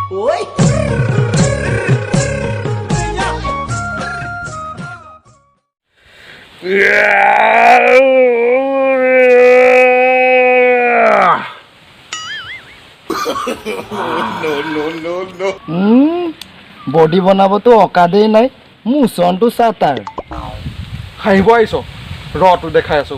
ঐ বডি বনাবতো অকাদেই নাই মোচনটো চা তাৰ হাঁহিব আহিছ ৰটো দেখাই আছো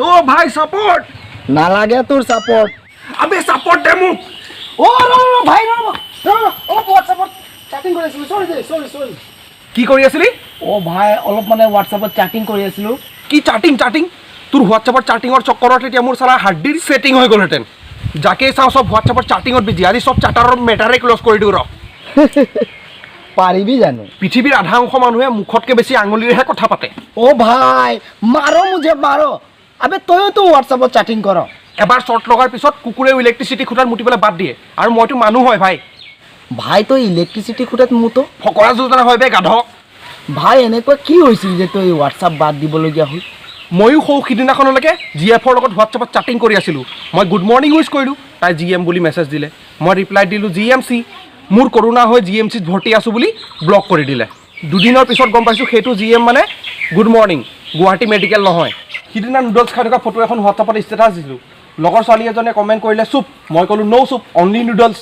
ও ভাই সাপোৰ্ট নালাগে তোৰ চাপৰ্ট আবে সাপোৰ্ট দে মোক ভাই হোৱাটছআপত চাটিং কৰি আছিলো সৰি কি কৰি আছিলি ভাই অলপ মানে হোৱাটছআপত চাটিং কৰি আছিলো কি চাটিং তোৰ হোৱাটছআপৰ চাটিঙৰ চক্কৰত এতিয়া মোৰ সাৰা হাৰ্ডিৰ সেটিং হৈ গ'লহেঁতেন যাকে চাওঁ সব হোৱাটছআপৰ চাটিঙত বিজি আজি সব চাটাৰৰ মেটাৰে ক্লোজ কৰি দিওঁ ৰ পাৰিবি জানো পৃথিৱীৰ আধা অংশ মানুহে মুখতকে বেছি আঙুলিৰেহে কথা পাতে ভাই মাৰো মুঝে মাৰো আবে তইতো হোৱাটছআপত চাটিং কৰ এবাৰ শ্বৰ্ট লগাৰ পিছত কুকুৰে ইলেক্ট্ৰিচিটি খুঁটাত মুতিবলৈ বাদ দিয়ে আৰু মইতো মানুহ হয় ভাই তই ইলেক্ট্ৰিচিটি খুঁটাত মুত ফকৰা যোজনা হয় বে গাধ ভাই এনেকুৱা কি হৈছিল যে তই হোৱাটছআপ বাদ দিবলগীয়া হ'ল ময়ো সৌ সিদিনাখনলৈকে জি এফৰ লগত হোৱাটছআপত চাটিং কৰি আছিলোঁ মই গুড মৰ্ণিং উইচ কৰিলোঁ তাই জি এম বুলি মেছেজ দিলে মই ৰিপ্লাই দিলোঁ জি এম চি মোৰ কৰোণা হৈ জি এম চিত ভৰ্তি আছোঁ বুলি ব্লক কৰি দিলে দুদিনৰ পিছত গম পাইছোঁ সেইটো জি এম মানে গুড মৰ্ণিং গুৱাহাটী মেডিকেল নহয় সিদিনা নুডলছ খাই থকা ফটো এখন হোৱাটছআপত ষ্টেটাছ দিছিলোঁ লগৰ ছোৱালী এজনে কমেণ্ট কৰিলে চুপ মই ক'লোঁ ন' চুপ অনলি নুডলছ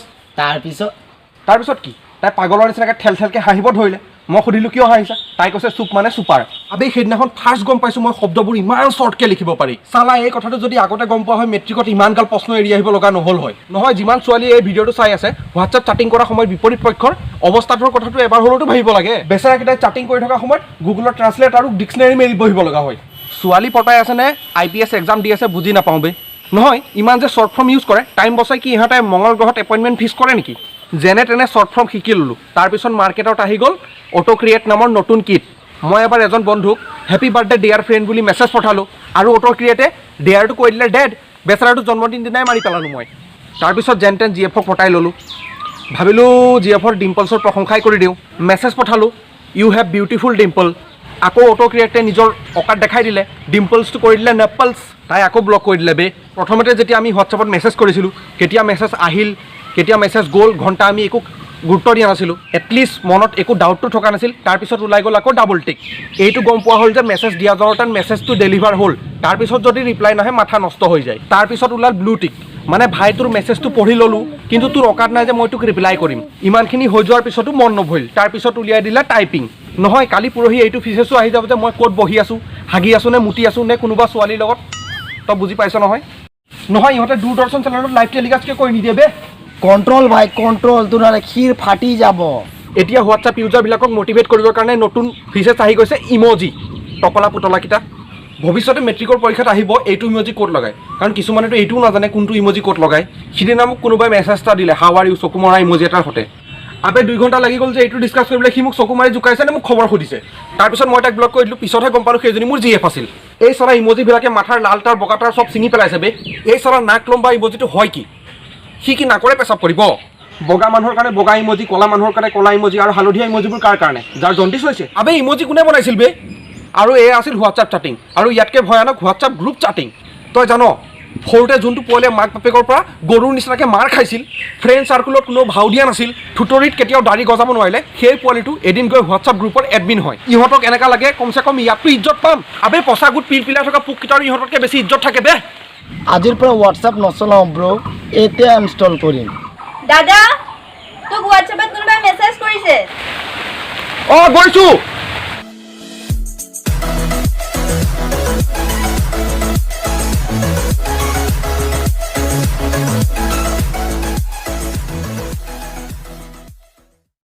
তাৰপিছত কি তাই পাগলৰ নিচিনাকৈ ঠেলকৈ হাঁহিব ধৰিলে মই সুধিলোঁ কিয় হাঁহিছা তাই কৈছে চুপ মানে চুপাৰ আবে সেইদিনাখন ফাৰ্ষ্ট গম পাইছোঁ মই শব্দবোৰ ইমান শ্বৰ্টকৈ লিখিব পাৰি চালা এই কথাটো যদি আগতে গম পোৱা হয় মেট্ৰিকত ইমানগাল প্ৰশ্ন এৰি আহিব লগা নহ'ল হয় নহয় যিমান ছোৱালীয়ে এই ভিডিঅ'টো চাই আছে হোৱাটছআপ চাটিং কৰাৰ সময়ত বিপৰীত পক্ষৰ অৱস্থাটোৰ কথাটো এবাৰ হ'লেওতো ভাবিব লাগে বেচেৰাকেইটাই চাটিং কৰি থকা সময়ত গুগলৰ ট্ৰান্সলেট আৰু ডিক্সনেৰী মেলি বহিব লগা হয় ছোৱালী পতাই আছেনে IPS এক্সাম দি আছে বুজি নাপাওঁ বে নহয় ইমান যে শ্বৰ্ট ফৰ্ম ইউজ কৰে টাইম বচাই কি ইহঁতে মংগল গ্ৰহত এপইণ্টমেণ্ট ফিক্স কৰে নেকি যেনে তেনে শ্বৰ্ট ফৰ্ম শিকি ল'লোঁ তাৰপিছত মাৰ্কেটত আহি গ'ল অটো ক্ৰিয়েট নামৰ নতুন কিট মই এবাৰ এজন বন্ধুক হেপী বাৰ্থডে ডিয়াৰ ফ্ৰেণ্ড বুলি মেছেজ পঠালোঁ আৰু অটো ক্ৰিয়েটে ডিয়াৰটো কৈ দিলে ডেড বেচেৰাটো জন্মদিন দিনাই মাৰি পেলালোঁ মই তাৰপিছত যেন তেন জি এফক পটাই ল'লোঁ ভাবিলোঁ জি এফৰ ডিম্পলছৰ প্ৰশংসাই কৰি দিওঁ মেছেজ পঠালোঁ ইউ হেভ বিউটিফুল ডিম্পল আকৌ অটো ক্ৰিয়েটে নিজৰ অকাত দেখাই দিলে ডিম্পলছটো কৰি দিলে নেপলছ তাই আকৌ ব্লক কৰি দিলে বে প্ৰথমতে যেতিয়া আমি হোৱাটছআপত মেছেজ কৰিছিলোঁ কেতিয়া মেছেজ আহিল কেতিয়া মেছেজ গ'ল ঘণ্টা আমি একো গুৰুত্ব দিয়া নাছিলোঁ এটলিষ্ট মনত একো ডাউটটো থকা নাছিল তাৰপিছত ওলাই গ'ল আকৌ ডাবল টিক এইটো গম পোৱা হ'ল যে মেছেজ দিয়া জৰতান মেছেজটো ডেলিভাৰ হ'ল তাৰপিছত যদি ৰিপ্লাই নাহে মাথা নষ্ট হৈ যায় তাৰপিছত ওলাল ব্লু টিক মানে ভাই তোৰ মেছেজটো পঢ়ি ল'লোঁ কিন্তু তোৰ অকাত নাই যে মই তোক ৰিপ্লাই কৰিম ইমানখিনি হৈ যোৱাৰ পিছতো মন নভৰিল তাৰপিছত উলিয়াই দিলে টাইপিং নহয় কালি পৰহি এইটো ফিচেছো আহি যাব যে মই ক'ত বহি আছোঁ হাগি আছোঁ নে মুতি আছোঁ নে কোনোবা ছোৱালীৰ লগত তই বুজি পাইছ নহয় ইহঁতে দূৰদৰ্শন চেনেলত লাইভ টেলিকাষ্ট কিয় কৰি নিদিয়ে বে কণ্ট্ৰল ভাই কণ্ট্ৰল তোৰ ক্ষীৰ ফাটি যাব এতিয়া হোৱাটছআপ ইউজাৰবিলাকক মটিভেট কৰিবৰ কাৰণে নতুন ফিচাৰ্ছ আহি গৈছে ইম'জি টকলা পুতলাকেইটা ভৱিষ্যতে মেট্ৰিকৰ পৰীক্ষাত আহিব এইটো ইম'জি ক'ত লগায় কাৰণ কিছুমানেতো এইটোও নাজানে কোনটো ইম'জি ক'ত লগায় সিদিনা মোক কোনোবাই মেছেজ এটা দিলে হাউ আৰ ইউ চকু মৰা ইম'জি এটাৰ সৈতে আবে 2 ঘণ্টা লাগি গ'ল যে এইটো ডিছকাছ কৰিবলৈ সি মোক চকু মাৰি জোকাইছে নে মোক খবৰ সুধিছে তাৰপিছত মই তাক ব্লক কৰি দিলোঁ পিছতহে গম পালোঁ সেইজনী মোৰ GF আছিল এই চৰা ইম'জিবিলাকে মাথাৰ লাল তাৰ বগা তাৰ চব ছিঙি পেলাইছে বে এই চৰা নাক লম্বা ইম'জিটো হয় কি সি কি নাকৰে পেচাব কৰিব বগা মানুহৰ কাৰণে বগা ইম'জি ক'লা মানুহৰ কাৰণে ক'লা ইম'জি আৰু হালধীয়া ইম'জিবোৰ কাৰ কাৰণে যাৰ জণ্ডিছ হৈছে আবে ইম'জি কোনে বনাইছিল বে আৰু এয়া আছিল হোৱাটছআপ চাটিং আৰু ইয়াতকৈ ভয়ানক হোৱাটছআপ গ্ৰুপ চাটিং তই জান সৰুতে যোনটো পোৱালীয়ে মাক বাপেকৰ পৰা গৰুৰ নিচিনাকৈ মাৰ খাইছিল ফ্ৰেণ্ড চাৰ্কুলত কোনো ভাও দিয়া নাছিল থুতৰিত কেতিয়াও দাড়ি গজাব নোৱাৰিলে সেই পোৱালিটো এদিন গৈ হোৱাটছআপ গ্ৰুপৰ এডমিন হয় ইহঁতক এনেকুৱা লাগে কমচে কম ইয়াততো ইজ্জত পাম আবে পচা গোট পিলাই থকা পোককেইটাৰ ইহঁততকৈ বেছি ইজ্জত থাকে বে আজিৰ পৰা হোৱাটছআপ নচলাওঁ ব্ৰ এতিয়া ইনষ্টল কৰিম দাদা তোক হোৱাটছআপত কোনোবাই মেছেজ কৰিছে গৈছোঁ